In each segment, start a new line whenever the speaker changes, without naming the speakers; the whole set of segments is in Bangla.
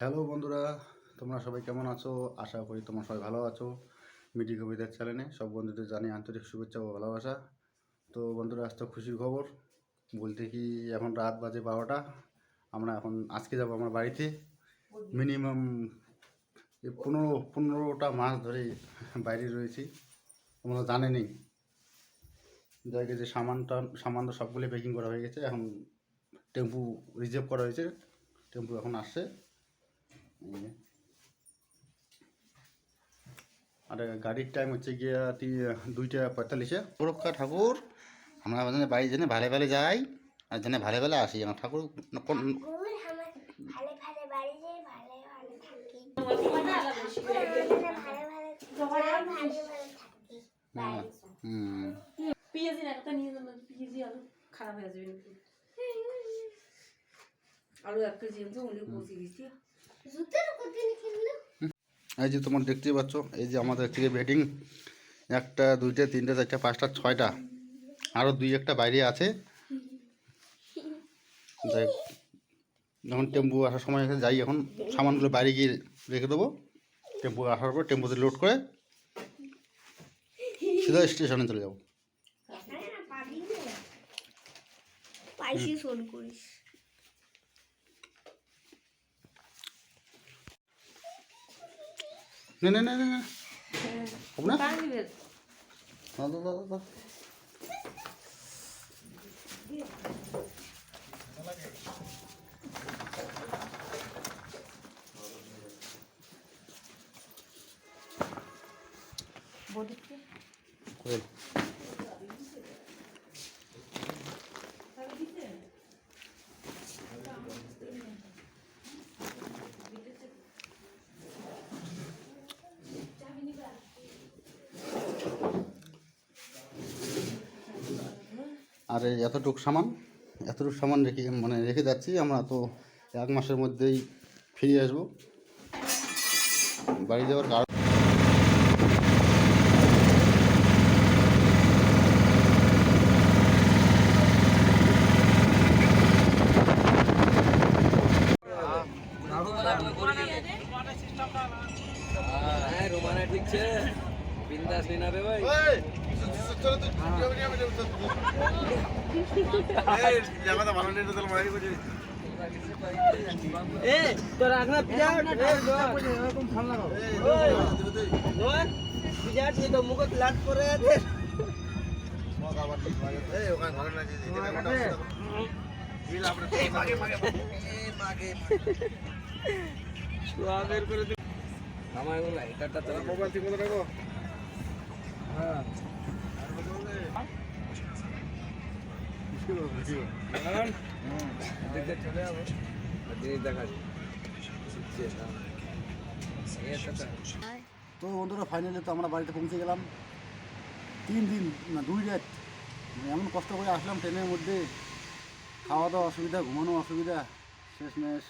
হ্যালো বন্ধুরা, তোমরা সবাই কেমন আছো? আশা করি তোমরা সবাই ভালো আছো। মিটি কবিতার চ্যানেলে সব বন্ধুদের জানি আন্তরিক শুভেচ্ছা ও ভালোবাসা। তো বন্ধুরা, আজ তো খুশির খবর বলতে কি, এখন রাত বাজে 12টা। আমরা এখন আজকে যাব আমার বাড়িতে। মিনিমাম 15টা মাস ধরে বাইরে রয়েছি, তোমরা জানেনই। জায়গায় যে সামান সবগুলো প্যাকিং করা হয়ে গেছে। এখন টেম্পু রিজার্ভ করা হয়েছে, টেম্পু এখন আসছে। আর গাড়ির টাইম হচ্ছে গিয়ে 2:45। সুরক্ষা ঠাকুর, আমরা বাড়ি জেনে ভালে ভালে যাই আর জেনে ভালে ভালে আসি। আমার ঠাকুর
খারাপ হয়ে যাবে আরো এক কেজি উনি পৌঁছে দিচ্ছি।
এই যে তোমরা দেখতেই পাচ্ছ, এই যে আমাদের থেকে বেডিং 1টা 2টা 3টা 4টা 5টা 6টা, আরও 2-1টা বাইরে আছে। যাই, যখন টেম্পু আসার সময় এসে যাই, এখন সামানগুলো বাইরে গিয়ে রেখে দেবো। টেম্পু আসার পর টেম্পুতে লোড করে সিধা স্টেশনে চলে যাবো। না না না না না, হবে না। আর এই এতটুকু সামান রেখে যাচ্ছি। আমরা তো 1 মাসের মধ্যেই ফিরে আসবো বাড়ি যাওয়ার কারণ।
ঠিক છે બિંદાસ લઈને આવે ભાઈ એ તો રાખના પિજાટ এরকম ফোন লাগাও ওই પિજાટ એ তো মুখত লাট করে আছে স্মোক আবার ঠিক লাগে এই ওখানে ঘরে না যেটা কথা বিল আপনি মাগে সোয়া বের করে দে আমার এগুলো এটা তো মোবাইল থেকে রাখো। হ্যাঁ আর বললে মুশকিল হবে ভিডিও দেখতে চলে যাবো জিনিস দেখা
তো বন্ধুরা, ফাইনালি তো আমরা বাড়িতে পৌঁছে গেলাম। 3 দিন না 2 রাত এমন কষ্ট করে আসলাম ট্রেনের মধ্যে। খাওয়া দাওয়া অসুবিধা, ঘুমানো অসুবিধা, শেষমেশ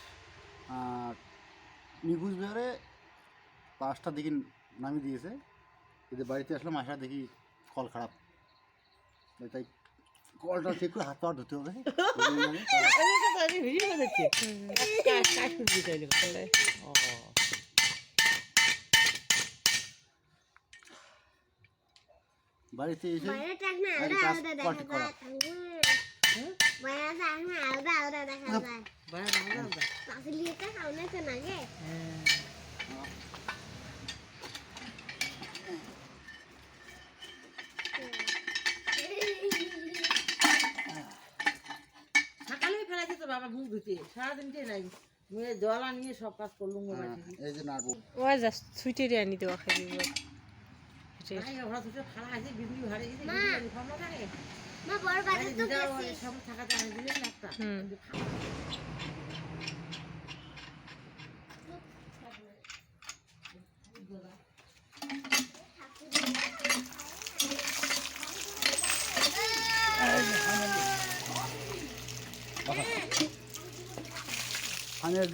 নিখোঁজ বিহারে 5টার দিকে নামিয়ে দিয়েছে। যদি বাড়িতে আসলাম, আসা দেখি কল খারাপ। তাই কলটা ঠিক করে হাত পা ধুতে হবে। বাড়িতে এসে
সকালে ফেলা যেত বাবা মুখ ধুতে, সারাদিনটাই নাই জল আনিয়ে সব কাজ করলুম।
এই যে নাড়বো
ওই যা সুইটেরি আনি দেওয়া খাই দিব।
ওরা দুটো খালা আছে বিজলি ভাড়ে গেছে ফর্ম থাকে মা বড় বাজার তো গেছে সব থাকাতে আনি দিলেন একটা।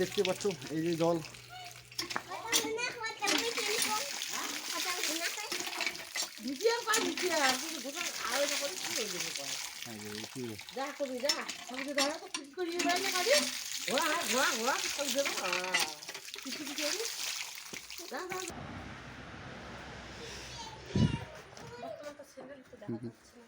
দেখতে পাচ্ছ এই যে জল,
যা করবি যা সবজি ধরা তো ঠিক করিয়ে বেড়ালে কাজে ঘোড়া ঘোড়া ঘোড়া সব দেবো।
বর্তমান তো স্যান্ডেল তো দেখা যাচ্ছে না।